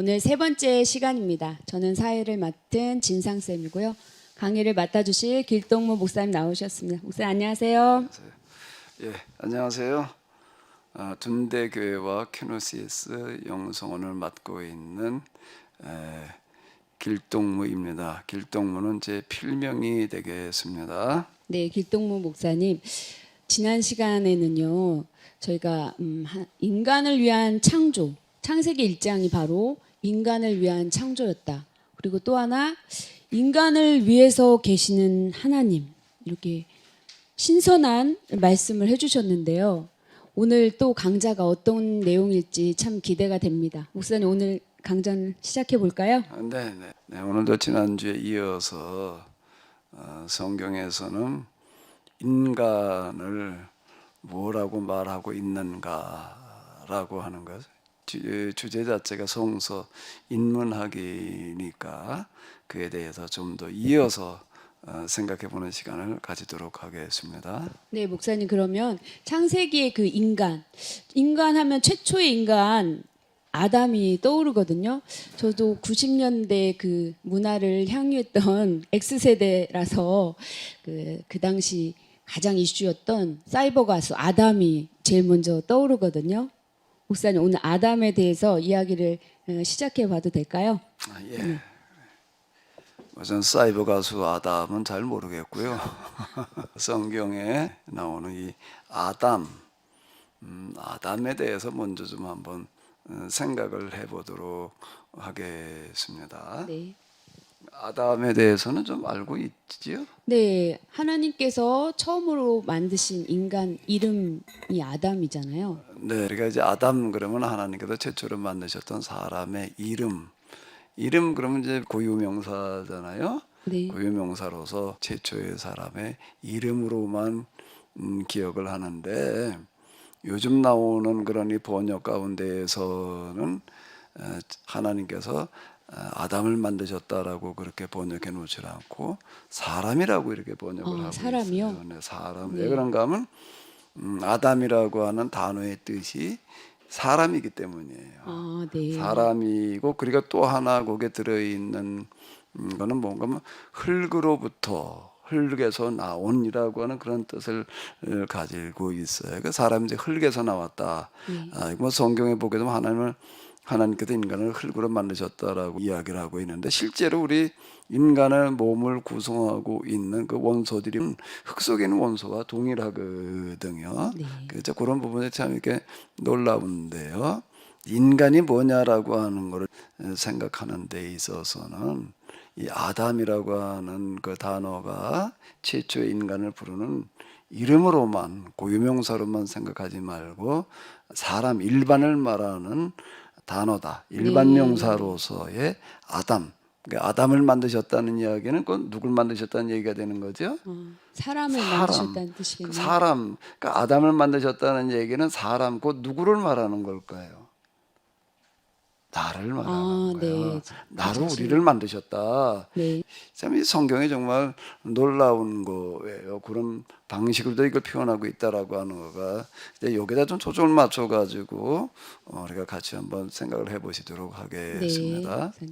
오늘 세 번째 시간입니다. 저는 사회를 맡은 진상쌤이고요. 강의를 맡아주실 길동무 목사님 나오셨습니다. 목사님 안녕하세요. 예, 안녕하세요. 둔대교회와 큐노시스 영성원을 맡고 있는 길동무입니다. 길동무는 제 필명이 되겠습니다. 네, 길동무 목사님. 지난 시간에는요, 저희가 인간을 위한 창조, 창세기 1장이 바로 인간을 위한 창조였다. 그리고 또 하나, 인간을 위해서 계시는 하나님, 이렇게 신선한 말씀을 해주셨는데요. 오늘 또 강좌가 어떤 내용일지 참 기대가 됩니다. 목사님 오늘 강좌를 시작해 볼까요? 네, 오늘도 지난주에 이어서 성경에서는 인간을 뭐라고 말하고 있는가라고 하는 것. 주제 자체가 성서 인문학이니까 그에 대해서 좀 더 이어서 생각해보는 시간을 가지도록 하겠습니다. 네, 목사님 그러면 창세기의 그 인간 하면 최초의 인간 아담이 떠오르거든요. 저도 90년대 그 문화를 향유했던 X세대라서 그 당시 가장 이슈였던 사이버 가수 아담이 제일 먼저 떠오르거든요. 목사님 오늘 아담에 대해서 이야기를 시작해 봐도 될까요? 예. 우선 사이버 가수 아담은 잘 모르겠고요. 성경에 나오는 이 아담에 대해서 먼저 좀 한번 생각을 해보도록 하겠습니다. 네. 아담에 대해서는 좀 알고 있지요? 네, 하나님께서 처음으로 만드신 인간 이름이 아담이잖아요. 네, 그러니까 이제 아담 그러면 하나님께서 최초로 만드셨던 사람의 이름 그러면 이제 고유명사잖아요. 네. 고유명사로서 최초의 사람의 이름으로만 기억을 하는데 요즘 나오는 그런 이 번역 가운데에서는 하나님께서 아담을 만드셨다라고 그렇게 번역해 놓지 않고 사람이라고 이렇게 번역을 하고 사람이요? 있어요. 네, 사람. 네. 왜 그런가 하면 아담이라고 하는 단어의 뜻이 사람이기 때문이에요. 아, 네. 사람이고 그리고 또 하나 거기에 들어있는 거는 뭔가 하면 흙에서 나온이라고 하는 그런 뜻을 가지고 있어요. 그 사람이 이제 흙에서 나왔다. 뭐 성경에 보게 되면 하나님께서 인간을 흙으로 만드셨다라고 이야기를 하고 있는데 실제로 우리 인간의 몸을 구성하고 있는 그 원소들이 흙 속에 있는 원소와 동일하거든요. 네. 그래서 그런 부분에 참 이렇게 놀라운데요. 인간이 뭐냐라고 하는 것을 생각하는 데 있어서는 이 아담이라고 하는 그 단어가 최초의 인간을 부르는 이름으로만 고유명사로만 생각하지 말고 사람 일반을 말하는 단어다. 일반 네. 명사로서의 아담. 그러니까 아담을 만드셨다는 이야기는 그 누굴 만드셨다는 얘기가 되는 거죠? 사람을 만드셨다는 뜻이겠네요. 사람. 그러니까 아담을 만드셨다는 얘기는 사람, 그 누구를 말하는 걸까요? 나를 말하는 거예요. 네. 나로 우리를 만드셨다. 네. 참 이 성경이 정말 놀라운 거예요. 그런 방식으로도 이걸 표현하고 있다라고 하는 거가 이제 여기다 좀 초점을 맞춰가지고 우리가 같이 한번 생각을 해보시도록 하겠습니다. 네.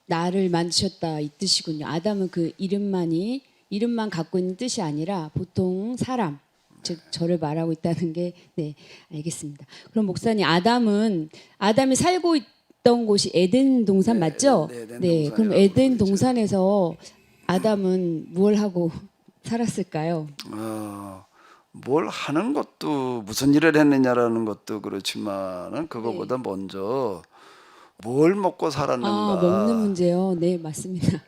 나를 만드셨다 이 뜻이군요. 아담은 그 이름만 갖고 있는 뜻이 아니라 보통 사람, 즉 저를 말하고 있다는 게 네, 알겠습니다. 그럼 목사님 아담이 살고 있던 곳이 에덴 동산 맞죠? 네, 에덴 네. 그럼 동산이라고 에덴 그러죠. 동산에서 아담은 뭘 하고 살았을까요? 뭘 하는 것도 무슨 일을 했느냐라는 것도 그렇지만은 그거보다 네. 먼저 뭘 먹고 살았는가 먹는 문제요. 네, 맞습니다.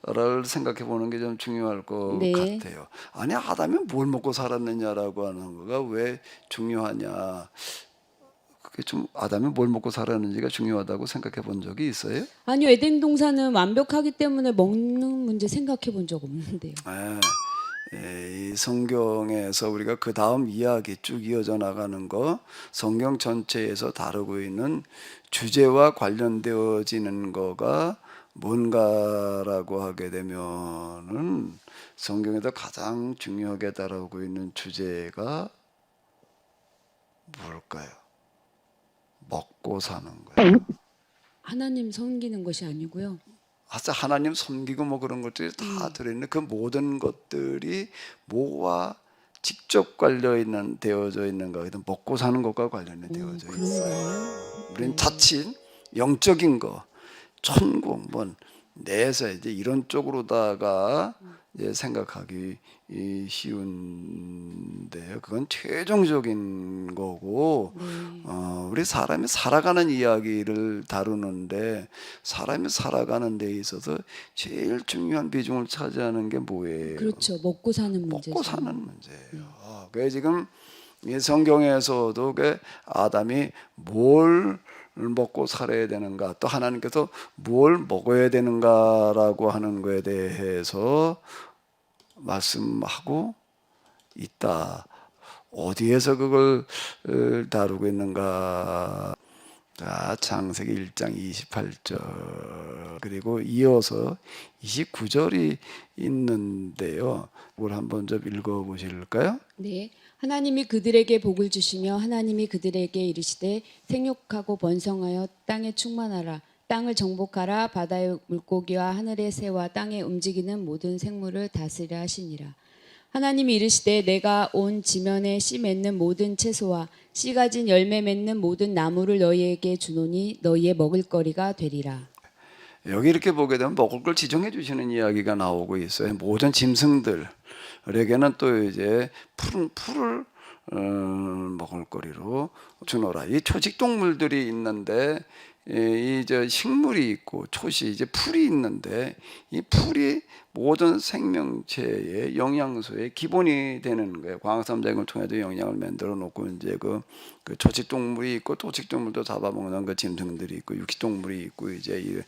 를 생각해 보는 게 좀 중요할 것 네. 같아요. 아니 아담이 뭘 먹고 살았느냐라고 하는 거가 왜 중요하냐? 그게 좀 아담이 뭘 먹고 살았는지가 중요하다고 생각해 본 적이 있어요? 아니요, 에덴 동산은 완벽하기 때문에 먹는 문제 생각해 본 적 없는데요. 이 성경에서 우리가 그 다음 이야기 쭉 이어져 나가는 거 성경 전체에서 다루고 있는 주제와 관련되어지는 거가 뭔가라고 하게 되면은 성경에서 가장 중요하게 다루고 있는 주제가 뭘까요? 먹고 사는 거예요. 하나님 섬기는 것이 아니고요. 아싸 하나님 섬기고 뭐 그런 것들이 다 들어있는 그 모든 것들이 뭐와 직접 되어져 있는가? 먹고 사는 것과 관련이 되어져 있어요. 그런가요? 우리는 자칫 영적인 거, 천국, 뭐 내세 이제 이런 쪽으로다가 이제 생각하기 쉬운데요. 그건 최종적인 거고, 우리 사람이 살아가는 이야기를 다루는데 사람이 살아가는 데 있어서 제일 중요한 비중을 차지하는 게 뭐예요? 그렇죠. 먹고 사는 문제죠. 먹고 사는 문제예요. 그게 지금 이 성경에서도 그 아담이 뭘 먹고 살아야 되는가, 또 하나님께서 뭘 먹어야 되는가라고 하는 거에 대해서 말씀하고 있다. 어디에서 그걸 다루고 있는가? 자, 창세기 1장 28절 그리고 이어서 29절이 있는데요. 그걸 한번 좀 읽어보실까요? 네. 하나님이 그들에게 복을 주시며 하나님이 그들에게 이르시되 생육하고 번성하여 땅에 충만하라. 땅을 정복하라. 바다의 물고기와 하늘의 새와 땅에 움직이는 모든 생물을 다스리라 하시니라. 하나님이 이르시되 내가 온 지면에 씨 맺는 모든 채소와 씨 가진 열매 맺는 모든 나무를 너희에게 주노니 너희의 먹을거리가 되리라. 여기 이렇게 보게 되면 먹을 걸 지정해 주시는 이야기가 나오고 있어요. 모든 짐승들에게는 또 이제 풀을 먹을 거리로 주노라. 이 초식 동물들이 있는데 이제 식물이 있고 초시 이제 풀이 있는데 이 풀이 모든 생명체의 영양소의 기본이 되는 거예요. 광합성장을 통해서 영양을 만들어 놓고 이제 그 초식 동물이 있고 토식 동물도 잡아먹는 그 짐승들이 있고 육식 동물이 있고 이제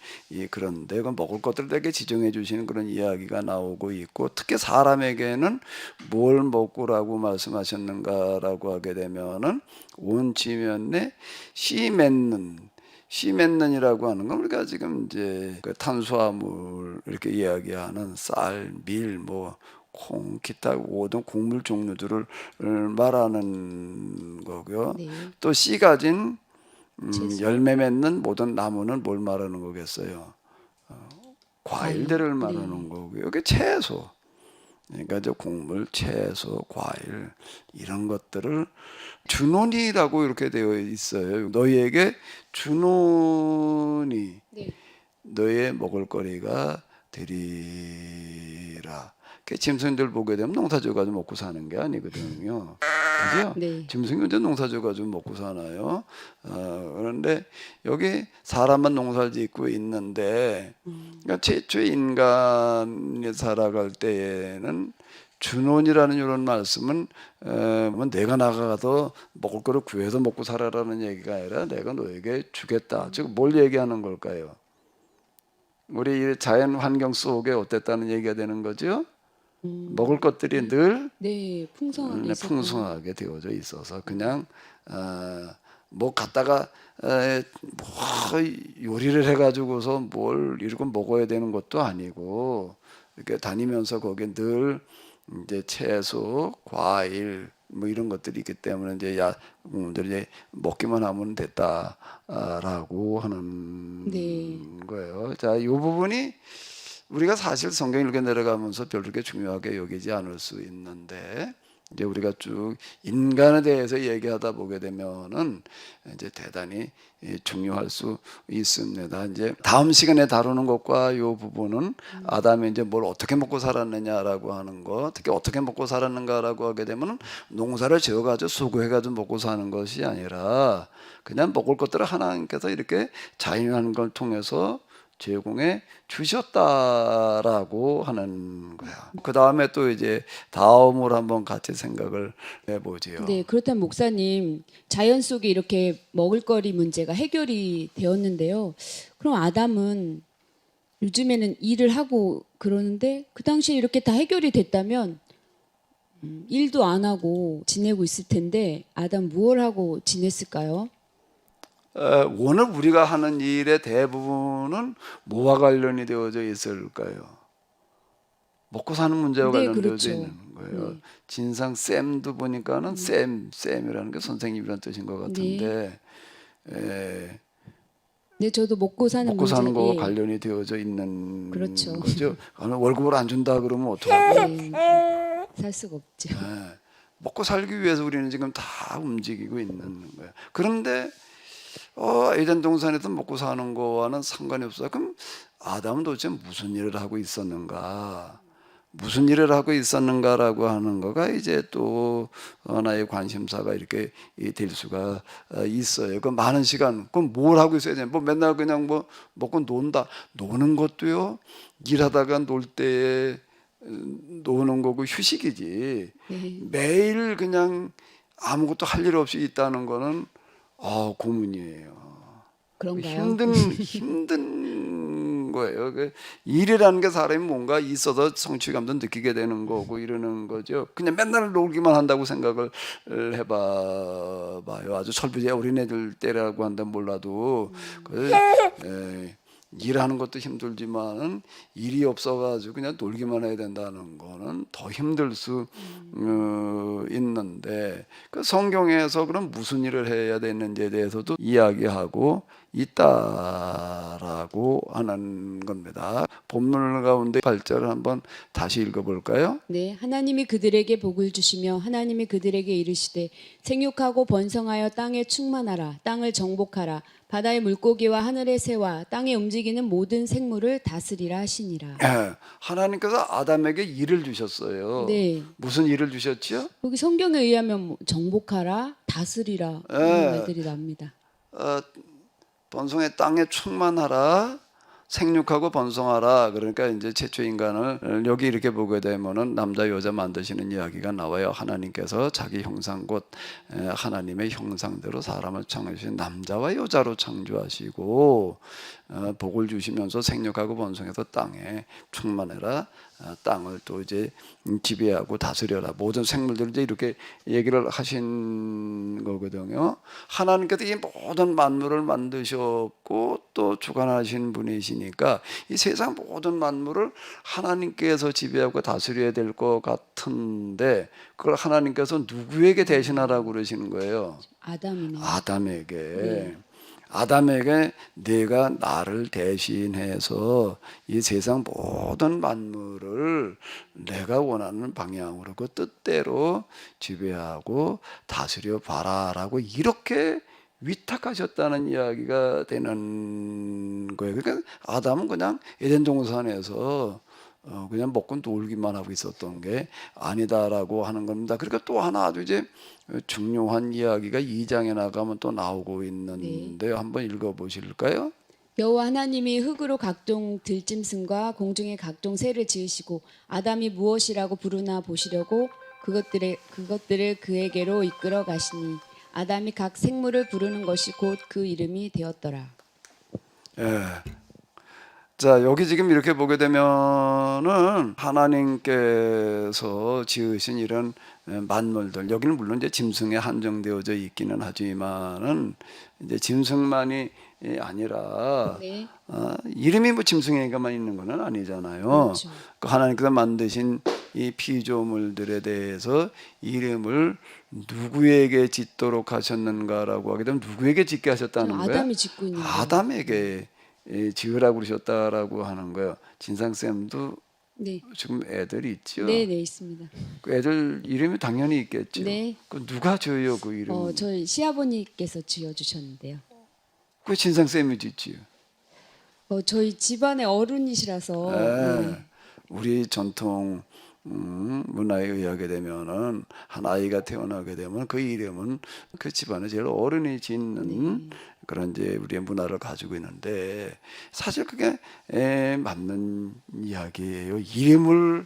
그런데 그 먹을 것들에게 지정해 주시는 그런 이야기가 나오고 있고, 특히 사람에게는 뭘 먹고라고 말씀하셨는가라고 하게 되면은 온 지면에 씨 맺는이라고 하는 건 우리가 지금 이제 그 탄수화물 이렇게 이야기하는 쌀, 밀, 뭐 콩, 기타 모든 곡물 종류들을 말하는 거고요. 네. 또 씨 가진 채소. 열매 맺는 모든 나무는 뭘 말하는 거겠어요? 과일들을 말하는 거고요. 이게 채소. 그러니까 이제 곡물, 채소, 과일 이런 것들을 주노니라고 이렇게 되어 있어요. 너희에게 주노니 네. 너의 먹을거리가 되리라. 짐승들 보게 되면 농사지어 가지고 먹고 사는 게 아니거든요. 그죠? 네. 짐승이 언제 농사지어 가지고 먹고 사나요? 그런데 여기 사람만 농사를 짓고 있는데, 그러니까 최초의 인간이 살아갈 때에는 준혼이라는 이런 말씀은 뭐 내가 나가서 먹을 거를 구해서 먹고 살아라는 얘기가 아니라 내가 너에게 주겠다. 즉 뭘 얘기하는 걸까요? 우리 자연 환경 속에 어땠다는 얘기가 되는 거죠? 먹을 것들이 늘 네, 풍성하게 있었구나. 풍성하게 되어져 있어서 그냥 뭐 갖다가 뭐 요리를 해가지고서 뭘 이러고 먹어야 되는 것도 아니고 이렇게 다니면서 거기에 늘 이제 채소, 과일 뭐 이런 것들이 있기 때문에 이제 이제 먹기만 하면 됐다라고 하는 네. 거예요. 자, 이 부분이 우리가 사실 성경 읽어 내려가면서 별로 그렇게 중요하게 여기지 않을 수 있는데, 이제 우리가 쭉 인간에 대해서 얘기하다 보게 되면은 이제 대단히 중요할 수 있습니다. 이제 다음 시간에 다루는 것과 이 부분은 아담이 이제 뭘 어떻게 먹고 살았느냐라고 하는 거, 특히 어떻게 먹고 살았는가라고 하게 되면은 농사를 지어가지고 수고해가지고 먹고 사는 것이 아니라 그냥 먹을 것들을 하나님께서 이렇게 자연한 걸 통해서 제공해 주셨다라고 하는 거야. 그 다음에 또 이제 다음으로 한번 같이 생각을 해보지요. 네, 그렇다면 목사님, 자연 속에 이렇게 먹을거리 문제가 해결이 되었는데요. 그럼 아담은 요즘에는 일을 하고 그러는데 그 당시에 이렇게 다 해결이 됐다면 일도 안 하고 지내고 있을 텐데 아담 무엇을 하고 지냈을까요? 오늘 우리가 하는 일의 대부분은 뭐와 관련이 되어져 있을까요? 먹고 사는 문제와 네, 관련되어져 그렇죠. 있는 거예요. 네. 진상 쌤도 보니까는 쌤이라는 게 선생님이라는 뜻인 것 같은데, 네, 저도 먹고 사는 먹고 사는 문제, 거와 예. 관련이 되어져 있는 그렇죠. 거죠. 월급을 안 준다 그러면 어떡하고? 네, 살 수가 없죠. 예. 먹고 살기 위해서 우리는 지금 다 움직이고 있는 거예요. 그런데 에덴 동산에서 먹고 사는 거와는 상관이 없어요. 그럼 아담은 도대체 무슨 일을 하고 있었는가? 무슨 일을 하고 있었는가라고 하는 거가 이제 또 하나의 관심사가 이렇게 될 수가 있어요. 그 많은 시간, 그럼 뭘 하고 있어야 돼? 뭐 맨날 그냥 뭐 먹고 논다. 노는 것도요, 일하다가 놀 때에 노는 거고 휴식이지. 네, 매일 그냥 아무것도 할 일 없이 있다는 거는 고문이에요. 그런가요? 힘든 거예요. 일이라는 게 사람이 뭔가 있어서 성취감도 느끼게 되는 거고 이러는 거죠. 그냥 맨날 놀기만 한다고 생각을 해봐요. 아주 철부지 어린애들 때라고 한다면 몰라도 일하는 것도 힘들지만은 일이 없어가지고 그냥 놀기만 해야 된다는 거는 더 힘들 수 있는데 그 성경에서 그럼 무슨 일을 해야 되는지에 대해서도 이야기하고 있다라고 하는 겁니다. 본문 가운데 8절을 한번 다시 읽어볼까요? 네, 하나님이 그들에게 복을 주시며 하나님이 그들에게 이르시되 생육하고 번성하여 땅에 충만하라 땅을 정복하라 바다의 물고기와 하늘의 새와 땅에 움직이는 모든 생물을 다스리라 하시니라. 하나님께서 아담에게 일을 주셨어요. 네. 무슨 일을 주셨죠? 여기 성경에 의하면 뭐 정복하라, 다스리라 이런 말들이 나옵니다. 번성의 땅에 충만하라, 생육하고 번성하라. 그러니까 이제 최초 인간을 여기 이렇게 보게 되면은 남자 여자 만드시는 이야기가 나와요. 하나님께서 자기 형상 곧 하나님의 형상대로 사람을 창조하신 남자와 여자로 창조하시고 복을 주시면서 생육하고 번성해서 땅에 충만해라. 땅을 또 이제 지배하고 다스려라. 모든 생물들 이제 이렇게 얘기를 하신 거거든요. 하나님께서 이 모든 만물을 만드셨고 또 주관하신 분이시니까 이 세상 모든 만물을 하나님께서 지배하고 다스려야 될 것 같은데 그걸 하나님께서 누구에게 대신하라고 그러시는 거예요? 아담이네. 아담에게. 아담에게 내가 나를 대신해서 이 세상 모든 만물을 내가 원하는 방향으로 그 뜻대로 지배하고 다스려 봐라라고 이렇게 위탁하셨다는 이야기가 되는 거예요. 그러니까 아담은 그냥 에덴 동산에서 그냥 먹고 놀기만 하고 있었던 게 아니다라고 하는 겁니다. 그러니까 또 하나 아주 이제 중요한 이야기가 2장에 나가면 또 나오고 있는데 한번 읽어보실까요? 여호와 하나님이 흙으로 각종 들짐승과 공중의 각종 새를 지으시고 아담이 무엇이라고 부르나 보시려고 그것들을 그에게로 이끌어 가시니 아담이 각 생물을 부르는 것이 곧 그 이름이 되었더라. 예. 자, 여기 지금 이렇게 보게 되면은 하나님께서 지으신 이런 만물들, 여기는 물론 이제 짐승에 한정되어져 있기는 하지만은 이제 짐승만이 아니라 네. 이름이 뭐 짐승에게만 있는 건 아니잖아요. 그렇죠. 그 하나님께서 만드신 이 피조물들에 대해서 이름을 누구에게 짓도록 하셨는가라고 하게 되면 누구에게 짓게 하셨다는 거예요? 아담이 짓고 있는 거예요. 아담에게 지으라고 그러셨다라고 하는 거예요. 진상쌤도 네. 지금 애들이 있죠? 네, 네, 있습니다. 그 애들 이름이 당연히 있겠죠? 네. 그 누가 지어요 그 이름? 저희 시아버님께서 지어 주셨는데요. 그 진상쌤이 짓지요? 저희 집안의 어른이시라서 네. 우리 전통 문화에 의하게 되면은 한 아이가 태어나게 되면 그 이름은 그 집안의 제일 어른이 짓는 그런 이제 우리의 문화를 가지고 있는데 사실 그게 맞는 이야기예요. 이름을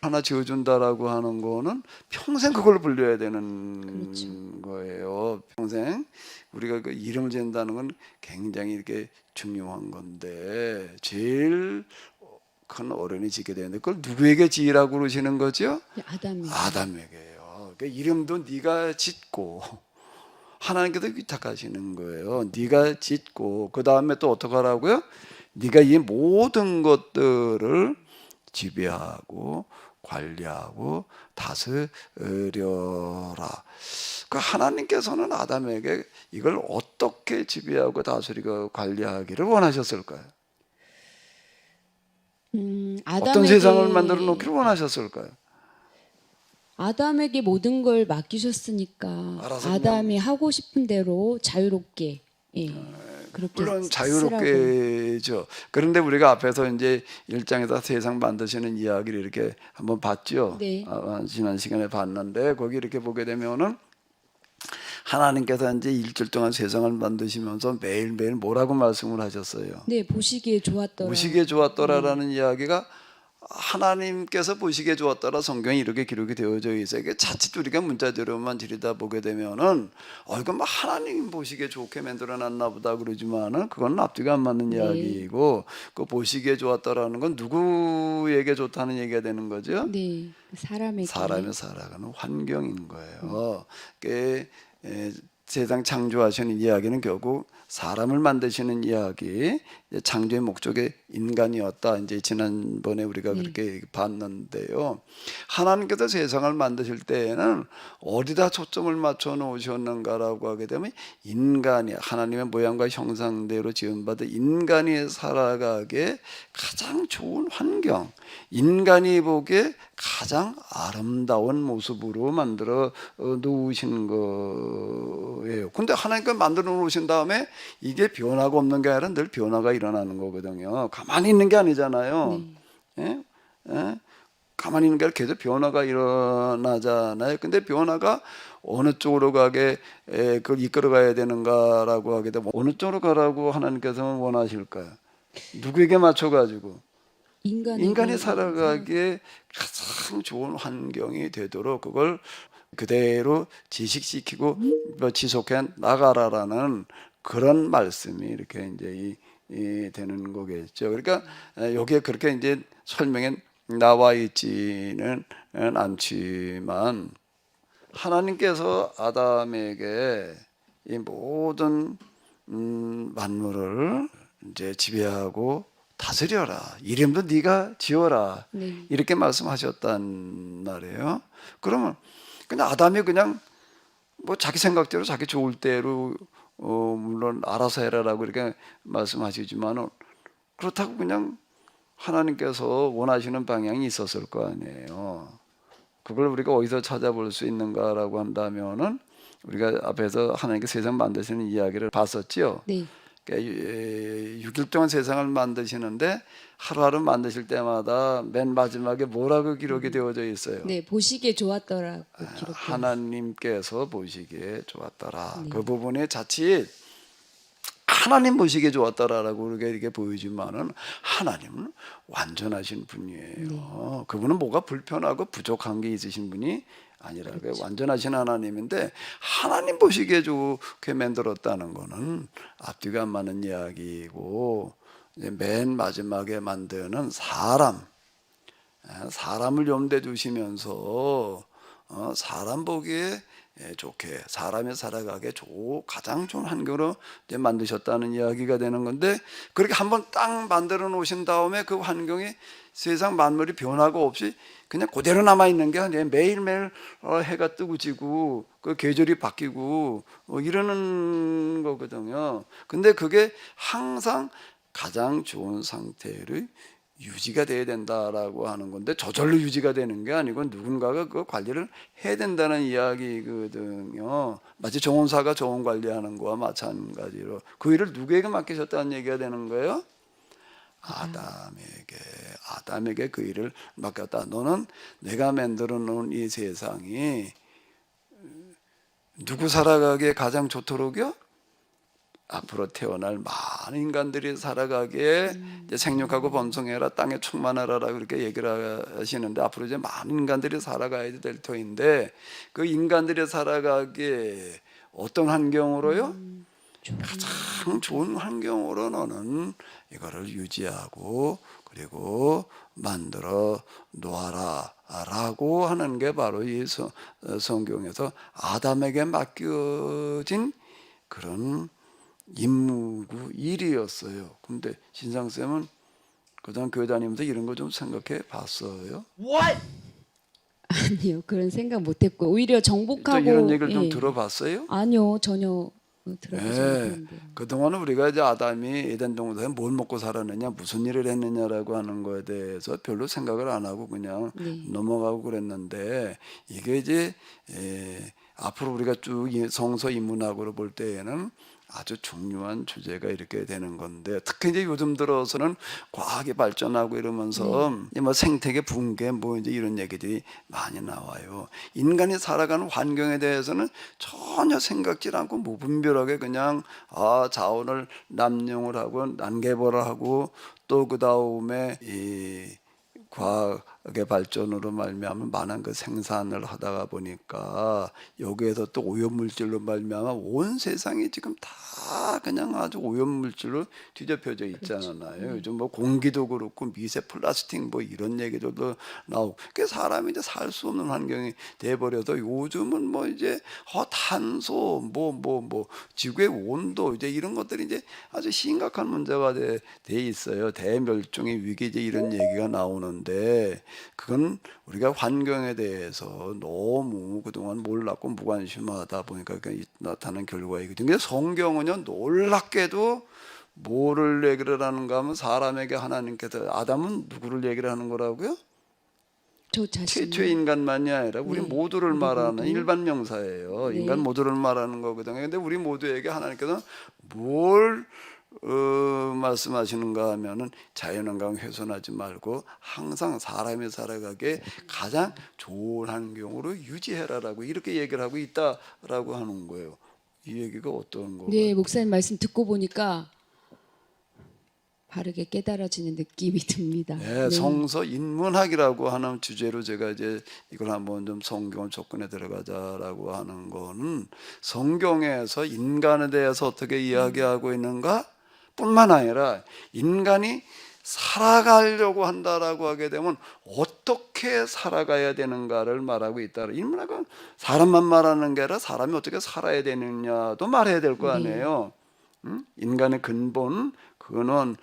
하나 지어준다라고 하는 거는 평생 그걸 불려야 되는 그렇죠. 거예요. 평생 우리가 그 이름을 지은다는 건 굉장히 이렇게 중요한 건데 제일 큰 어른이 짓게 되는데 그걸 누구에게 지으라고 그러시는 거죠? 아담이. 아담에게요. 그러니까 이름도 네가 짓고 하나님께서 위탁하시는 거예요. 네가 짓고 그 다음에 또 어떻게 하라고요? 네가 이 모든 것들을 지배하고 관리하고 다스려라. 그 하나님께서는 아담에게 이걸 어떻게 지배하고 다스리고 관리하기를 원하셨을까요? 어떤 세상을 만들어 놓기를 원하셨을까요? 아담에게 모든 걸 맡기셨으니까 알아서 아담이 하고 싶은 대로 자유롭게 그렇게 물론 쓰라고. 자유롭게죠. 그런데 우리가 앞에서 이제 1장에서 세상 만드시는 이야기를 이렇게 한번 봤죠. 네. 지난 시간에 봤는데 거기 이렇게 보게 되면은 하나님께서 이제 일주일 동안 세상을 만드시면서 매일매일 뭐라고 말씀을 하셨어요? 네, 보시기에 좋았더라. 보시기에 좋았더라라는 이야기가 하나님께서 보시기에 좋았더라 성경에 이렇게 기록이 되어져 있어요. 이게 자칫 우리가 문자대로만 들여다보게 되면은 이건 뭐 하나님 보시기에 좋게 만들어놨나 보다 그러지만은 그건 앞뒤가 안 맞는 네. 이야기고 그 보시기에 좋았더라는 건 누구에게 좋다는 얘기가 되는 거죠? 네, 사람에게. 사람이 살아가는 환경인 거예요. 세상 창조하시는 이야기는 결국 사람을 만드시는 이야기, 창조의 목적이 인간이었다. 이제 지난번에 우리가 그렇게 봤는데요. 하나님께서 세상을 만드실 때에는 어디다 초점을 맞춰 놓으셨는가라고 하게 되면 인간이 하나님의 모양과 형상대로 지음받은 인간이 살아가기에 가장 좋은 환경, 인간이 보기에 가장 아름다운 모습으로 만들어 놓으신 거예요. 근데 하나님께서 만들어 놓으신 다음에 이게 변화가 없는 게 아니라 늘 변화가 일어나는 거거든요. 가만히 있는 게 아니잖아요. 예? 예? 가만히 있는 게 아니라 계속 변화가 일어나잖아요. 근데 변화가 어느 쪽으로 가게 그걸 이끌어 가야 되는가라고 하게 되면 어느 쪽으로 가라고 하나님께서는 원하실까요? 누구에게 맞춰가지고? 인간이 살아가기에 가장 좋은 환경이 되도록 그걸 그대로 지식시키고 지속해 나가라라는 그런 말씀이 이렇게 이제 되는 거겠죠. 그러니까 여기에 그렇게 이제 설명에 나와 있지는 않지만 하나님께서 아담에게 이 모든 만물을 이제 지배하고 다스려라. 이름도 네가 지어라. 네. 이렇게 말씀하셨단 말이에요. 그러면 그냥 아담이 그냥 뭐 자기 생각대로 자기 좋을 대로 물론 알아서 해라라고 이렇게 말씀하시지만은 그렇다고 그냥 하나님께서 원하시는 방향이 있었을 거 아니에요. 그걸 우리가 어디서 찾아볼 수 있는가라고 한다면은 우리가 앞에서 하나님께 세상 만드시는 이야기를 봤었죠. 네. 6일 동안 세상을 만드시는데 하루하루 만드실 때마다 맨 마지막에 뭐라고 기록이 되어져 있어요? 네, 보시기에 좋았더라고 기록되어 하나님께서 보시기에 좋았더라. 네. 그 부분에 자칫 하나님 보시기에 좋았더라라고 이렇게 보이지만은 하나님은 완전하신 분이에요. 그분은 뭐가 불편하고 부족한 게 있으신 분이 아니라 완전하신 하나님인데 하나님 보시기에 좋게 만들었다는 거는 앞뒤가 안 맞는 이야기고 이제 맨 마지막에 만드는 사람을 염두에 두시면서 사람 보기에 좋게 사람이 살아가게 가장 좋은 환경으로 이제 만드셨다는 이야기가 되는 건데 그렇게 한번 딱 만들어 놓으신 다음에 그 환경이 세상 만물이 변화가 없이 그냥 그대로 남아 있는 게 아니라 매일매일 해가 뜨고 지고 그 계절이 바뀌고 이러는 거거든요. 근데 그게 항상 가장 좋은 상태를 유지가 돼야 된다라고 하는 건데 저절로 유지가 되는 게 아니고 누군가가 그 관리를 해야 된다는 이야기거든요. 마치 정원사가 정원 관리하는 거와 마찬가지로 그 일을 누구에게 맡기셨다는 얘기가 되는 거예요? 아담에게 그 일을 맡겼다. 너는 내가 만들어 놓은 이 세상이 누구 살아가기에 가장 좋도록요? 앞으로 태어날 많은 인간들이 살아가기에 이제 생육하고 번성해라 땅에 충만하라라고 그렇게 얘기를 하시는데 앞으로 이제 많은 인간들이 살아가야 될 터인데 그 인간들이 살아가기에 어떤 환경으로요? 가장 좋은 환경으로 너는 이거를 유지하고 그리고 만들어 놓아라 라고 하는 게 바로 이 성경에서 아담에게 맡겨진 그런 임무고 일이었어요. 근데 신상쌤은 그다음 교회 다니면서 이런 거 좀 생각해 봤어요? What? 아니요, 그런 생각 못했고 오히려 또 정복하고 이런 얘기를 좀 예. 들어봤어요? 아니요, 전혀 들어보지 예. 못했는데요. 그동안은 우리가 이제 아담이 에덴 동산에 뭘 먹고 살았느냐, 무슨 일을 했느냐라고 하는 거에 대해서 별로 생각을 안 하고 그냥 네. 넘어가고 그랬는데 이게 이제 앞으로 우리가 쭉 성서 인문학으로 볼 때에는 아주 중요한 주제가 이렇게 되는 건데 특히 이제 요즘 들어서는 과학이 발전하고 이러면서 뭐 생태계 붕괴 뭐 이제 이런 얘기들이 많이 나와요. 인간이 살아가는 환경에 대해서는 전혀 생각지 않고 무분별하게 그냥 자원을 남용을 하고 난개발을 하고 또 그 다음에 이 과학의 발전으로 말미암아 많은 그 생산을 하다가 보니까 여기에서 또 오염물질로 말미암아 온 세상이 지금 다 그냥 아주 오염물질로 뒤덮여져 있잖아요. 요즘 뭐 공기도 그렇고 미세 플라스틱 뭐 이런 얘기들도 나오고 그 사람이 이제 살 수 없는 환경이 돼버려서 요즘은 뭐 이제 탄소 뭐 지구의 온도 이제 이런 것들이 이제 아주 심각한 문제가 돼 있어요. 대멸종의 위기 이제 이런 얘기가 나오는데 그건 우리가 환경에 대해서 너무 그동안 몰랐고 무관심하다 보니까 나타난 결과이거든요. 근데 성경은요 놀랍게도 뭐를 얘기를 하는가 하면 사람에게 하나님께서 아담은 누구를 얘기를 하는 거라고요? 저 자신 최초의 인간만이 아니라 우리 네, 모두를 우리 말하는 모두. 일반 명사예요. 인간 네. 모두를 말하는 거거든요. 근데 우리 모두에게 하나님께서 뭘 말씀하시는가 하면은 자연환경 훼손하지 말고 항상 사람이 살아가게 가장 좋은 환경으로 유지해라라고 이렇게 얘기를 하고 있다라고 하는 거예요. 이 얘기가 어떤 거 같아요? 네, 목사님 말씀 듣고 보니까 바르게 깨달아지는 느낌이 듭니다. 네, 네. 성서 인문학이라고 하는 주제로 제가 이제 이걸 한번 좀 성경 접근에 들어가자라고 하는 거는 성경에서 인간에 대해서 어떻게 이야기하고 있는가 뿐만 아니라 인간이 살아가려고 한다라고 하게 되면 어떻게 살아가야 되는가를 말하고 있다. 인문학은 사람만 말하는 게 아니라 사람이 어떻게 살아야 되느냐도 말해야 될 거 네. 아니에요. 인간의 근본 근원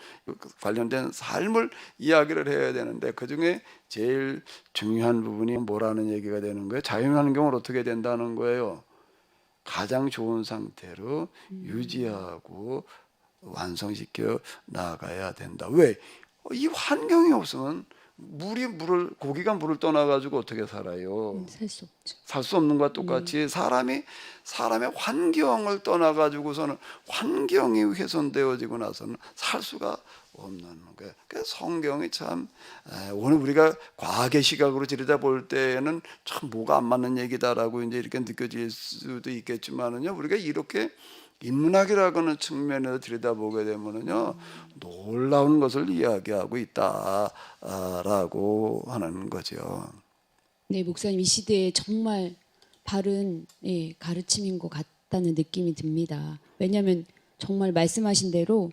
관련된 삶을 이야기를 해야 되는데 그중에 제일 중요한 부분이 뭐라는 얘기가 되는 거예요. 자연환경을 어떻게 된다는 거예요. 가장 좋은 상태로 유지하고 완성시켜 나가야 된다. 왜? 이 환경이 없으면 고기가 물을 떠나가지고 어떻게 살아요? 살 수 없죠. 살 수 없는 것과 똑같이 사람의 환경을 떠나가지고서는 환경이 훼손되어지고 나서는 살 수가 없는 거예요. 그래서 성경이 참 오늘 우리가 과학의 시각으로 들여다볼 때는 참 뭐가 안 맞는 얘기다라고 이제 이렇게 느껴질 수도 있겠지만은요, 우리가 이렇게 인문학이라고 하는 측면에서 들여다보게 되면은요 놀라운 것을 이야기하고 있다라고 하는 거죠. 네, 목사님 이 시대에 정말 바른 가르침인 것 같다는 느낌이 듭니다. 왜냐하면 정말 말씀하신 대로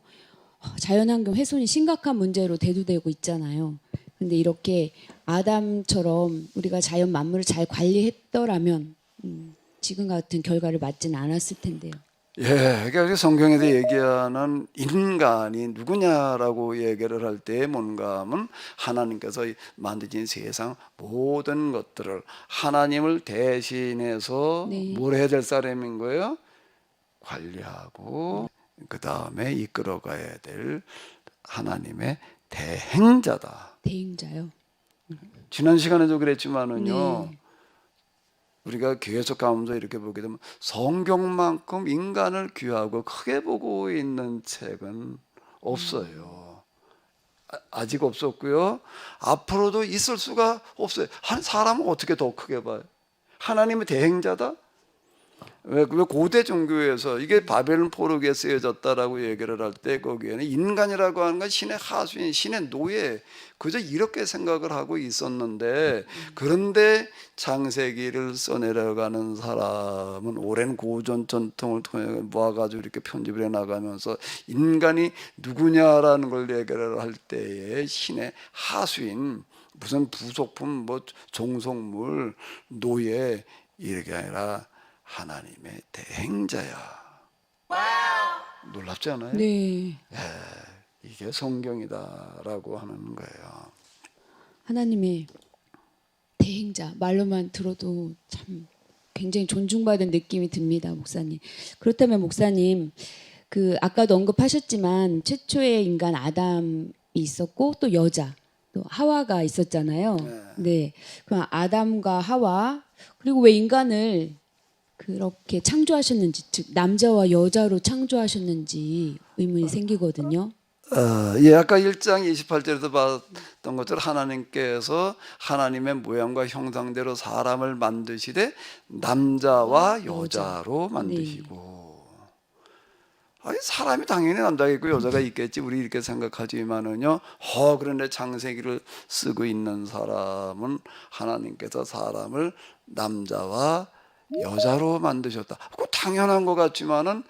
자연환경 훼손이 심각한 문제로 대두되고 있잖아요. 근데 이렇게 아담처럼 우리가 자연 만물을 잘 관리했더라면 지금 같은 결과를 맞지는 않았을 텐데요. 예, 그러니까 성경에서 얘기하는 인간이 누구냐라고 얘기를 할 때 뭔가 하면 하나님께서 만드신 세상 모든 것들을 하나님을 대신해서 네. 뭘 해야 될 사람인 거예요? 관리하고 그 다음에 이끌어가야 될 하나님의 대행자다. 대행자요. 지난 시간에도 그랬지만은요. 네. 우리가 계속 가면서 이렇게 보게 되면 성경만큼 인간을 귀하고 크게 보고 있는 책은 없어요. 아직 없었고요. 앞으로도 있을 수가 없어요. 한 사람은 어떻게 더 크게 봐요? 하나님의 대행자다? 왜 고대 종교에서 이게 바벨론 포로기에 쓰여졌다라고 얘기를 할 때 거기에는 인간이라고 하는 건 신의 하수인, 신의 노예 그저 이렇게 생각을 하고 있었는데 그런데 창세기를 써내려가는 사람은 오랜 고전 전통을 통해 모아가지고 이렇게 편집을 해나가면서 인간이 누구냐라는 걸 얘기를 할 때에 신의 하수인 무슨 부속품 뭐 종속물 노예 이게 아니라 하나님의 대행자야. 놀랍지 않아요? 네. 이게 성경이다라고 하는 거예요. 하나님의 대행자 말로만 들어도 참 굉장히 존중받은 느낌이 듭니다, 목사님. 그렇다면 목사님, 그 아까도 언급하셨지만 최초의 인간 아담이 있었고 또 여자, 또 하와가 있었잖아요. 네. 그럼 아담과 하와 그리고 왜 인간을 그렇게 창조하셨는지, 즉 남자와 여자로 창조하셨는지 의문이 생기거든요. 예, 아까 1장 28절에도 봤던 것처럼 하나님께서 하나님의 모양과 형상대로 사람을 만드시되 남자와 여자로 만드시고. 아니, 사람이 당연히 남자가 있고 여자가 있겠지 우리 이렇게 생각하지만은요, 그런데 창세기를 쓰고 있는 사람은 하나님께서 사람을 남자와 여자로 만드셨다. 그 당연한 것 같지만은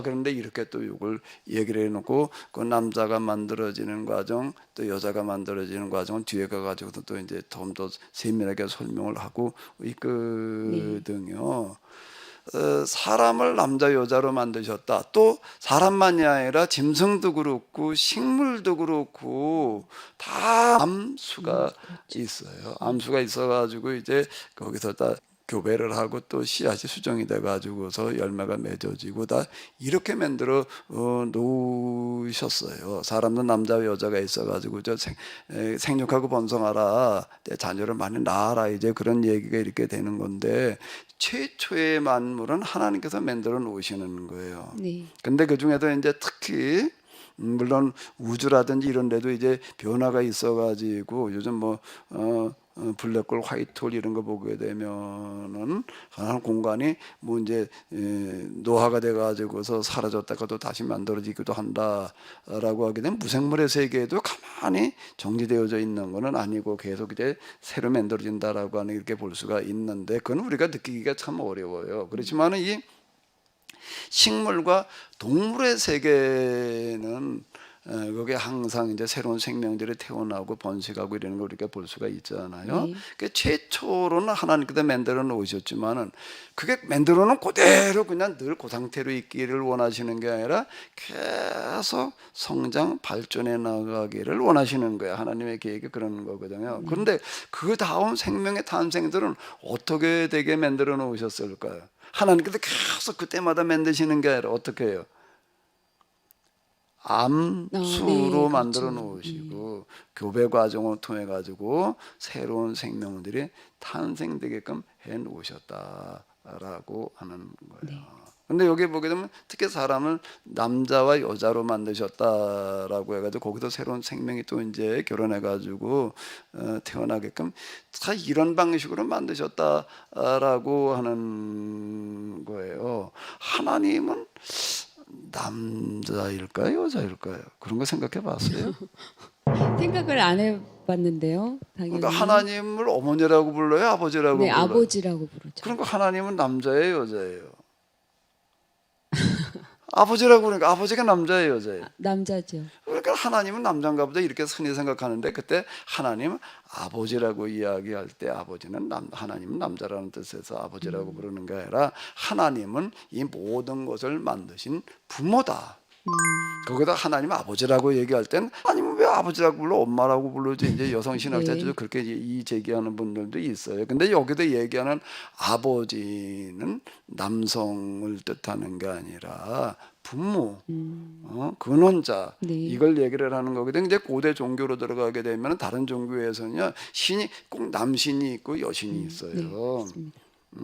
그런데 이렇게 또 이걸 얘기를 해놓고 그 남자가 만들어지는 과정 또 여자가 만들어지는 과정은 뒤에 가가지고도 또 이제 좀 더 세밀하게 설명을 하고 있거든요. 사람을 남자 여자로 만드셨다. 또 사람만이 아니라 짐승도 그렇고 식물도 그렇고 다 암수가 있어요. 암수가 있어가지고 이제 거기서 다 교배를 하고 또 씨앗이 수정이 돼가지고서 열매가 맺어지고 다 이렇게 만들어 놓으셨어요. 사람도 남자와 여자가 있어가지고 생육하고 번성하라, 내 자녀를 많이 낳아라, 이제 그런 얘기가 이렇게 되는 건데 최초의 만물은 하나님께서 만들어 놓으시는 거예요. 네. 근데 그 중에도 이제 특히 물론 우주라든지 이런 데도 이제 변화가 있어가지고 요즘 블랙홀, 화이트홀 이런 거 보게 되면은 한 공간이 뭐 이제 노화가 돼가지고서 사라졌다가도 다시 만들어지기도 한다라고 하게 되면 무생물의 세계에도 가만히 정지되어져 있는 거는 아니고 계속 이제 새로 만들어진다라고 하는 이렇게 볼 수가 있는데 그건 우리가 느끼기가 참 어려워요. 그렇지만은 이 식물과 동물의 세계는 거기에 항상 이제 새로운 생명들이 태어나고 번식하고 이러는 걸 우리가 볼 수가 있잖아요. 네. 그 최초로는 하나님께서 만들어 놓으셨지만은 그게 만들어 놓은 그대로 그냥 늘 그 상태로 있기를 원하시는 게 아니라 계속 성장 발전해 나가기를 원하시는 거예요. 하나님의 계획이 그런 거거든요. 그런데 그 다음 생명의 탄생들은 어떻게 되게 만들어 놓으셨을까요? 하나님께서 계속 그때마다 만드시는 게 아니라 어떻게 해요? 암수로 네, 만들어 그렇죠. 놓으시고 교배 과정을 통해 가지고 새로운 생명들이 탄생되게끔 해 놓으셨다라고 하는 거예요. 네. 근데 여기 보게 되면 특히 사람을 남자와 여자로 만드셨다라고 해가지고 거기서 새로운 생명이 또 이제 결혼해가지고 태어나게끔 다 이런 방식으로 만드셨다라고 하는 거예요. 하나님은 남자일까요, 여자일까요? 그런 거 생각해 봤어요? 생각을 안 해봤는데요, 당연히. 그러니까 하나님을 어머니라고 불러요, 아버지라고 네, 불러요? 아버지라고 부르죠. 그러니까 하나님은 남자예요, 여자예요? 아버지라고 그러니까 아버지가 남자예요, 여자예요? 남자죠. 그러니까 하나님은 남자인가 보다 이렇게 흔히 생각하는데 그때 하나님은 아버지라고 이야기할 때 아버지는 하나님은 남자라는 뜻에서 아버지라고 부르는 게 아니라 하나님은 이 모든 것을 만드신 부모다. 거기다 하나님 아버지라고 얘기할 땐 하나님은 왜 아버지라고 불러 엄마라고 부르지 이제 여성 신학자들도 네. 그렇게 이 제기하는 분들도 있어요. 근데 여기도 얘기하는 아버지는 남성을 뜻하는 게 아니라 부모, 근원자 네. 이걸 얘기를 하는 거거든요. 이제 고대 종교로 들어가게 되면 다른 종교에서는요 신이 꼭 남신이 있고 여신이 있어요. 네, 맞습니다.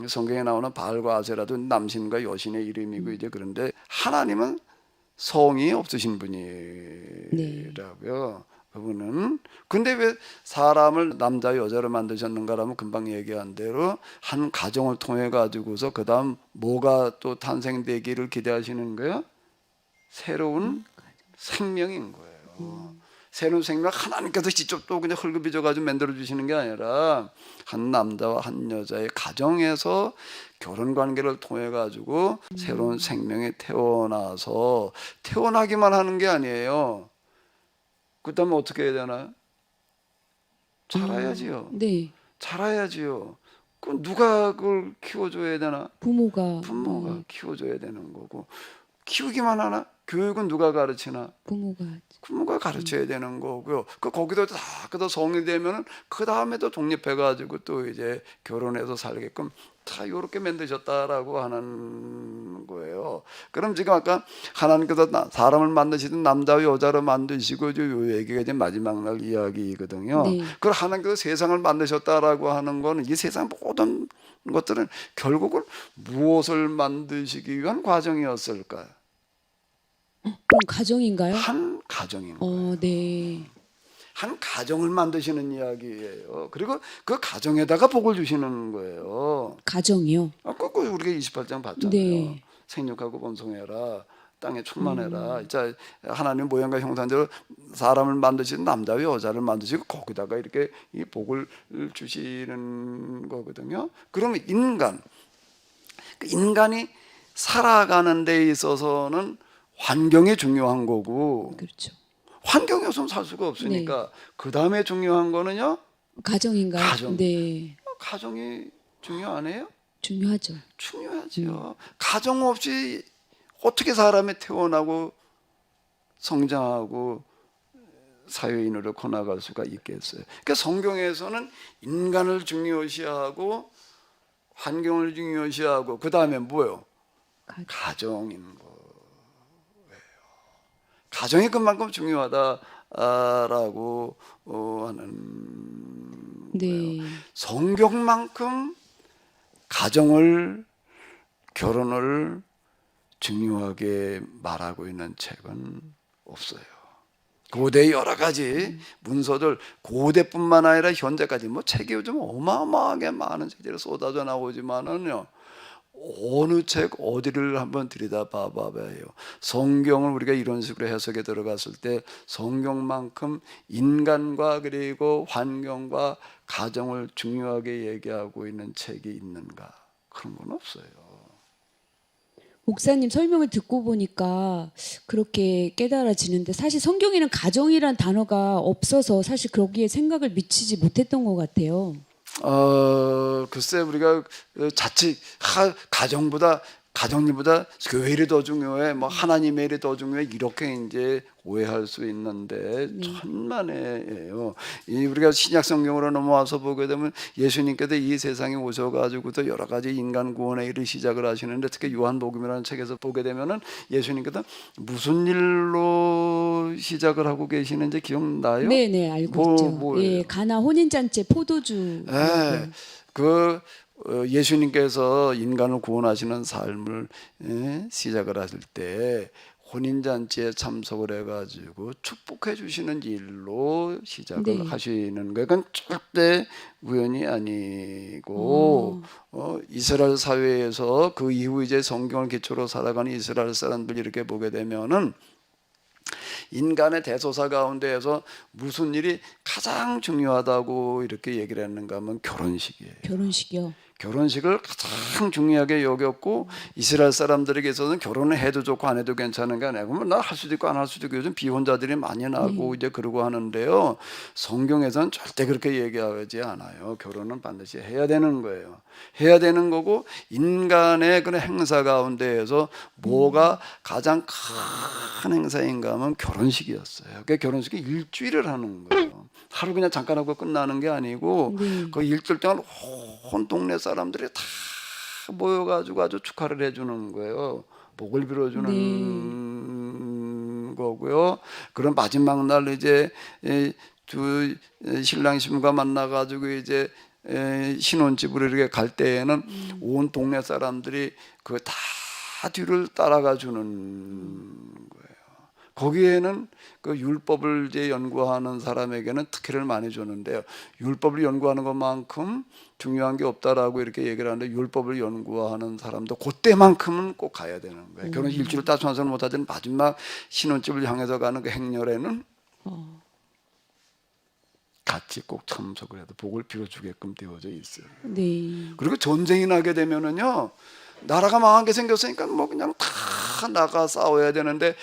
성경에 나오는 바알과 아세라도 남신과 여신의 이름이고 이제 그런데 하나님은 성이 없으신 분이라고요. 그분은 근데 왜 사람을 남자 여자로 만드셨는가라면 금방 얘기한 대로 한 가정을 통해 가지고서 그 다음 뭐가 또 탄생되기를 기대하시는 거예요? 새로운 생명인 거예요. 새로운 생명 하나님께서 직접 또 그냥 흙을 가지고 만들어 주시는 게 아니라 한 남자와 한 여자의 가정에서 결혼 관계를 통해 가지고 새로운 생명이 태어나서 태어나기만 하는 게 아니에요. 그다음에 어떻게 해야 되나요? 자라야지요. 네, 자라야지요. 그 누가 그걸 키워줘야 되나? 부모가. 부모가 키워줘야 되는 거고 키우기만 하나? 교육은 누가 가르치나? 부모가 부모가 가르쳐야 되는 거고요. 거기도 다 그도 성이 되면은 그 다음에도 독립해가지고 또 이제 결혼해서 살게끔 다 이렇게 만드셨다라고 하는 거예요. 그럼 지금 아까 하나님께서 사람을 만드시든 남자와 여자로 만드시고 요 얘기가 이제 마지막 날 이야기거든요. 네. 그 하나님께서 세상을 만드셨다라고 하는 거는 이 세상 모든 것들은 결국은 무엇을 만드시기 위한 과정이었을까요? 그럼 가정인가요? 한 가정인 거예요. 네. 한 가정을 만드시는 이야기예요. 그리고 그 가정에다가 복을 주시는 거예요. 가정이요. 그 우리가 28장 봤잖아요. 네. 생육하고 번성해라. 땅에 충만해라. 자, 하나님 모양과 형상대로 사람을 만드시는 남자와 여자를 만드시고 거기다가 이렇게 이 복을 주시는 거거든요. 그러면 인간이 살아가는 데 있어서는 환경이 중요한 거고 그렇죠. 환경이 없으면 살 수가 없으니까 그 다음에 중요한 거는요. 가정인가요? 가정. 네. 가정이 중요하네요. 중요하죠. 중요하죠. 가정 없이 어떻게 사람이 태어나고 성장하고 사회인으로 커나갈 수가 있겠어요. 그러니까 성경에서는 인간을 중요시하고 환경을 중요시하고 그 다음에 뭐예요? 가정인 거. 가정이 그만큼 중요하다라고 하는 거예요. 성경만큼 가정을 결혼을 중요하게 말하고 있는 책은 없어요. 고대 여러 가지 문서들 고대뿐만 아니라 현재까지 뭐 책이 요즘 어마어마하게 많은 책들이 쏟아져 나오지만은요. 어느 책 어디를 한번 들여다봐봐요. 성경을 우리가 이런 식으로 해석에 들어갔을 때 성경만큼 인간과 그리고 환경과 가정을 중요하게 얘기하고 있는 책이 있는가? 그런 건 없어요. 목사님 설명을 듣고 보니까 그렇게 깨달아지는데 사실 성경에는 가정이란 단어가 없어서 사실 거기에 생각을 미치지 못했던 것 같아요. 글쎄 우리가 자칫 가정일보다 교회 일이 더 중요해, 뭐 하나님의 일이 더 중요해 이렇게 이제 오해할 수 있는데 천만에예요. 우리가 신약 성경으로 넘어와서 보게 되면 예수님께서 이 세상에 오셔가지고도 여러 가지 인간 구원의 일을 시작을 하시는데 특히 요한복음이라는 책에서 보게 되면은 예수님께서 무슨 일로 시작을 하고 계시는지 기억나요? 네네 알고 있죠. 뭐예요? 예, 가나 혼인잔치 포도주. 네, 예수님께서 인간을 구원하시는 삶을 시작을 하실 때 혼인잔치에 참석을 해가지고 축복해 주시는 일로 시작을 하시는 거예요. 그건 절대 우연이 아니고 이스라엘 사회에서 그 이후 이제 성경을 기초로 살아가는 이스라엘 사람들 이렇게 보게 되면은 인간의 대소사 가운데에서 무슨 일이 가장 중요하다고 이렇게 얘기를 했는가 하면 결혼식이에요. 결혼식이요. 결혼식을 가장 중요하게 여겼고 이스라엘 사람들에게서는 결혼을 해도 좋고 안 해도 괜찮은 게 아니고 뭐 나 할 수도 있고 안 할 수도 있고 요즘 비혼자들이 많이 나고 이제 그러고 하는데요. 성경에서는 절대 그렇게 얘기하지 않아요. 결혼은 반드시 해야 되는 거예요. 해야 되는 거고 인간의 그런 행사 가운데에서 뭐가 가장 큰 행사인가 하면 결혼식이었어요. 그러니까 결혼식이 일주일을 하는 거예요. 하루 그냥 잠깐 하고 끝나는 게 아니고 그 일주일 동안 온 동네 사람들이 다 모여가지고 아주 축하를 해주는 거예요. 복을 빌어주는 거고요. 그런 마지막 날 이제 두 신랑 신부가 만나가지고 이제 신혼집으로 이렇게 갈 때에는 온 동네 사람들이 그 다 뒤를 따라가 주는 거예요. 거기에는 그 율법을 이제 연구하는 사람에게는 특혜를 많이 줬는데요. 율법을 연구하는 것만큼 중요한 게 없다라고 이렇게 얘기를 하는데 율법을 연구하는 사람도 그때만큼은 꼭 가야 되는 거예요. 결혼 일주일 따서 완성을 못하던 마지막 신혼집을 향해서 가는 그 행렬에는 같이 꼭 참석을 해도 복을 빌어주게끔 되어져 있어요. 네. 그리고 전쟁이 나게 되면은요. 나라가 망하게 생겼으니까 뭐 그냥 다 나가 싸워야 되는데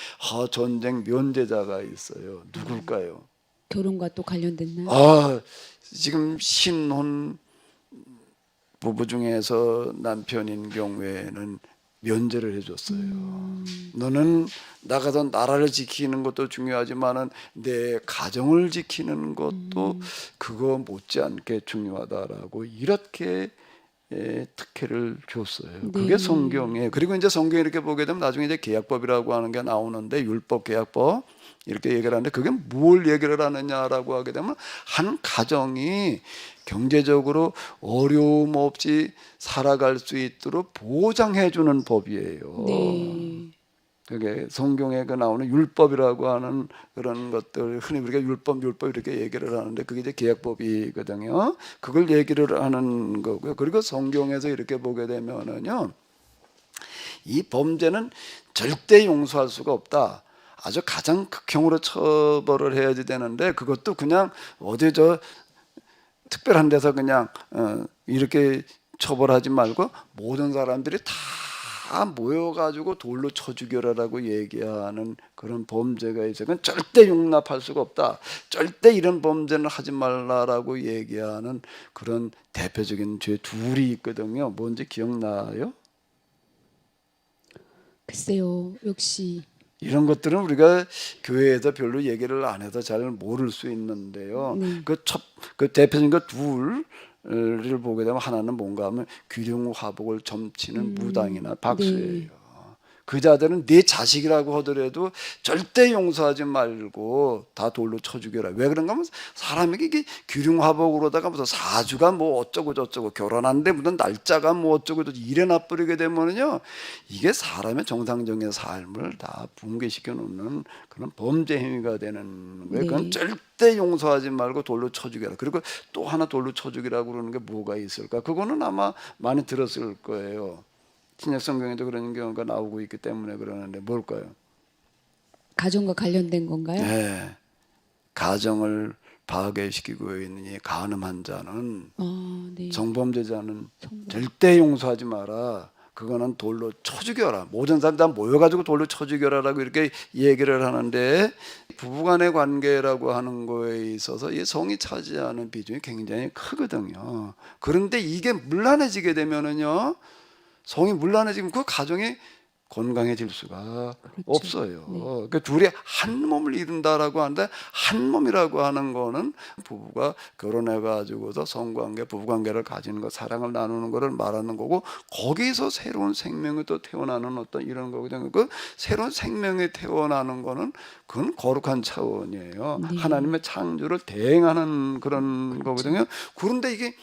전쟁 면제자가 있어요. 누굴까요? 결혼과 또 관련됐나요? 지금 신혼 부부 중에서 남편인 경우에는 면제를 해줬어요. 너는 나가서 나라를 지키는 것도 중요하지만은 내 가정을 지키는 것도 그거 못지않게 중요하다라고 이렇게 특혜를 줬어요. 그게 네. 성경에. 그리고 이제 성경 이렇게 보게 되면 나중에 이제 계약법이라고 하는 게 나오는데 율법, 계약법 이렇게 얘기를 하는데 그게 뭘 얘기를 하느냐라고 하게 되면 한 가정이 경제적으로 어려움 없이 살아갈 수 있도록 보장해 주는 법이에요. 네. 그게 성경에 그 나오는 율법이라고 하는 그런 것들, 흔히 우리가 율법 이렇게 얘기를 하는데 그게 이제 계약법이거든요. 그걸 얘기를 하는 거고요. 그리고 성경에서 이렇게 보게 되면은요, 이 범죄는 절대 용서할 수가 없다. 아주 가장 극형으로 처벌을 해야지 되는데 그것도 그냥 어디 저 특별한 데서 그냥 이렇게 처벌하지 말고 모든 사람들이 다 모여가지고 돌로 쳐 죽여라라고 얘기하는 그런 범죄가 있어요. 그건 절대 용납할 수가 없다. 절대 이런 범죄는 하지 말라라고 얘기하는 그런 대표적인 죄 둘이 있거든요. 뭔지 기억나요? 글쎄요. 역시 이런 것들은 우리가 교회에서 별로 얘기를 안 해서 잘 모를 수 있는데요. 네. 그 대표적인 거 둘을 보게 되면 하나는 뭔가 하면 귀중화복을 점치는 무당이나 박수예요. 네. 그 자들은 네 자식이라고 하더라도 절대 용서하지 말고 다 돌로 쳐 죽여라. 왜 그런가 하면 사람에게 이게 귀중화복으로다가 무슨 사주가 뭐 어쩌고 저쩌고 결혼하는데 무슨 날짜가 뭐 어쩌고 저쩌고 이래 놔버리게 되면은요 이게 사람의 정상적인 삶을 다 붕괴시켜 놓는 그런 범죄 행위가 되는 거예요. 그건 네. 절대 용서하지 말고 돌로 쳐 죽여라. 그리고 또 하나 돌로 쳐 죽이라고 그러는 게 뭐가 있을까? 그거는 아마 많이 들었을 거예요. 신약 성경에도 그런 경우가 나오고 있기 때문에 그러는데 뭘까요? 가정과 관련된 건가요? 네. 가정을 파괴시키고 있는 이 간음한 자는 네. 성범죄자는 절대 용서하지 마라. 그거는 돌로 쳐 죽여라. 모든 사람 다 모여가지고 돌로 쳐 죽여라라고 이렇게 얘기를 하는데 부부간의 관계라고 하는 거에 있어서 이 성이 차지하는 비중이 굉장히 크거든요. 그런데 이게 문란해지게 되면은요. 성이 문란해지면 그 가정이 건강해질 수가 없어요. 그 둘이 한 몸을 이룬다라고 하는데 한 몸이라고 하는 거는 부부가 결혼해 가지고서 성관계, 부부관계를 가지는 것, 사랑을 나누는 것을 말하는 거고 거기서 새로운 생명이 또 태어나는 어떤 이런 거거든요. 그 새로운 생명이 태어나는 거는 그건 거룩한 차원이에요. 네. 하나님의 창조를 대행하는 그런 거거든요. 그런데 이게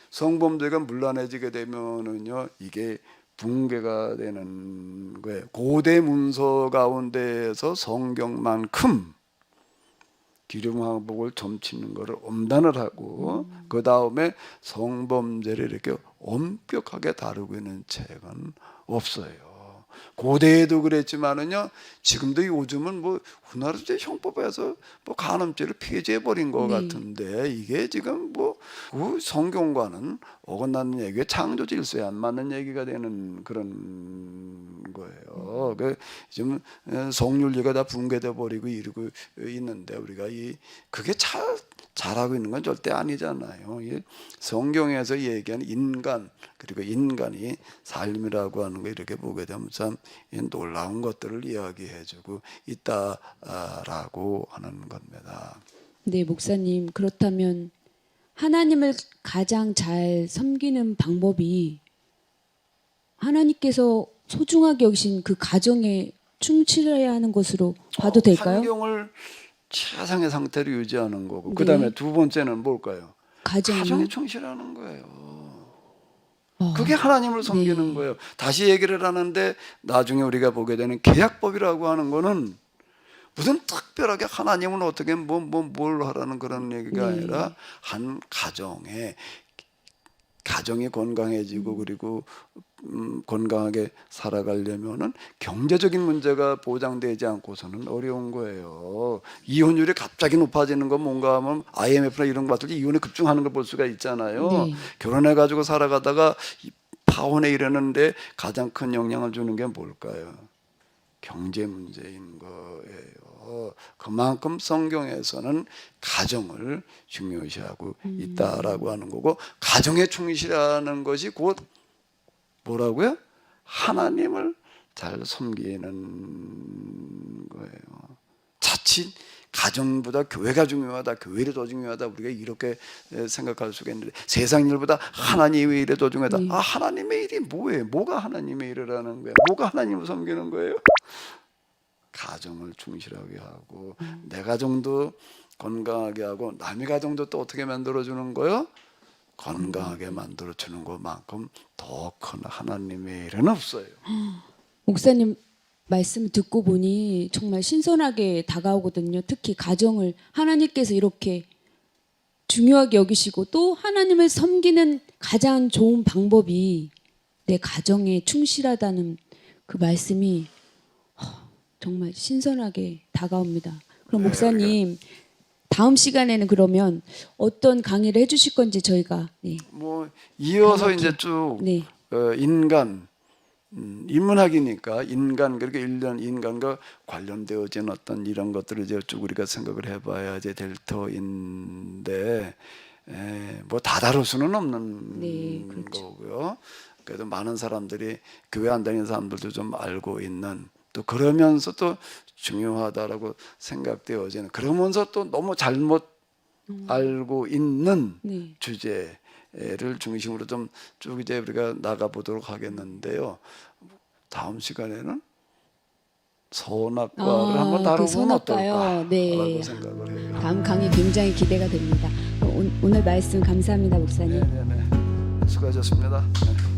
성범죄가 문란해지게 되면은요 이게 붕괴가 되는 거예요. 고대 문서 가운데에서 성경만큼 기름화복을 점치는 것을 엄단을 하고 그 다음에 성범죄를 이렇게 엄격하게 다루고 있는 책은 없어요. 고대에도 그랬지만은요 지금도 요즘은 뭐 우리나라도 형법에서 뭐 간음죄를 폐지해 버린 것 네. 같은데 이게 지금 뭐그 성경과는 어긋나는 얘기가 창조 질서에 안 맞는 얘기가 되는 그런 거예요. 그 지금 성윤리가 다 붕괴돼 버리고 이러고 있는데 우리가 그게 잘하고 있는 건 절대 아니잖아요. 이 성경에서 얘기하는 인간 그리고 인간이 삶이라고 하는 거 이렇게 보게 되면 참 놀라운 것들을 이야기해주고 있다라고 하는 겁니다. 네, 목사님. 그렇다면 하나님을 가장 잘 섬기는 방법이 하나님께서 소중하게 여기신 그 가정에 충실해야 하는 것으로 봐도 될까요? 환경을 최상의 상태로 유지하는 거고 네. 그 다음에 두 번째는 뭘까요? 가정이 가정에 충실하는 거예요. 그게 하나님을 섬기는 네. 거예요. 다시 얘기를 하는데 나중에 우리가 보게 되는 계약법이라고 하는 거는 무슨 특별하게 하나님은 어떻게 뭘 하라는 그런 얘기가 네. 아니라 한 가정이 건강해지고 그리고 건강하게 살아가려면은 경제적인 문제가 보장되지 않고서는 어려운 거예요. 이혼율이 갑자기 높아지는 건 뭔가 하면 IMF나 이런 거 봤을 때 이혼에 급증하는 걸 볼 수가 있잖아요. 네. 결혼해 가지고 살아가다가 파혼에 이르는데 가장 큰 영향을 주는 게 뭘까요? 경제 문제인 거예요. 그만큼 성경에서는 가정을 중요시하고 있다라고 하는 거고 가정에 충실하는 것이 곧 뭐라고요? 하나님을 잘 섬기는 거예요. 자칫 가정보다 교회가 중요하다, 교회를 더 중요하다, 우리가 이렇게 생각할 수가 있는데 세상 일보다 하나님의 일이 더 중요하다. 네. 아, 하나님의 일이 뭐예요? 뭐가 하나님의 일이라는 거예요? 뭐가 하나님을 섬기는 거예요? 가정을 충실하게 하고 내 가정도 건강하게 하고 남의 가정도 또 어떻게 만들어주는 거예요? 건강하게 만들어주는 것만큼 더 큰 하나님의 일은 없어요. 목사님 말씀 듣고 보니 정말 신선하게 다가오거든요. 특히 가정을 하나님께서 이렇게 중요하게 여기시고 또 하나님을 섬기는 가장 좋은 방법이 내 가정에 충실하다는 그 말씀이 정말 신선하게 다가옵니다. 그럼 목사님 다음 시간에는 그러면 어떤 강의를 해주실 건지 저희가 뭐 이어서 강력히. 이제 쭉 네. 인간 인문학이니까 인간 그렇게 일련 인간과 관련되어진 어떤 이런 것들을 이제 쭉 우리가 생각을 해봐야 이제 될 터인데 뭐 다 다룰 수는 없는 네, 그렇죠. 거고요. 그래도 많은 사람들이 교회 안 다니는 사람들도 좀 알고 있는 또 그러면서 또 중요하다라고 생각되어지는 그러면서 또 너무 잘못 알고 있는 네. 주제를 중심으로 좀 쭉 이제 우리가 나가 보도록 하겠는데요. 다음 시간에는 선악과를 한번 그 다루면 선악과요. 어떨까라고 네. 생각을 해요. 다음 강의 굉장히 기대가 됩니다. 오늘 말씀 감사합니다, 목사님. 네네네. 수고하셨습니다. 네.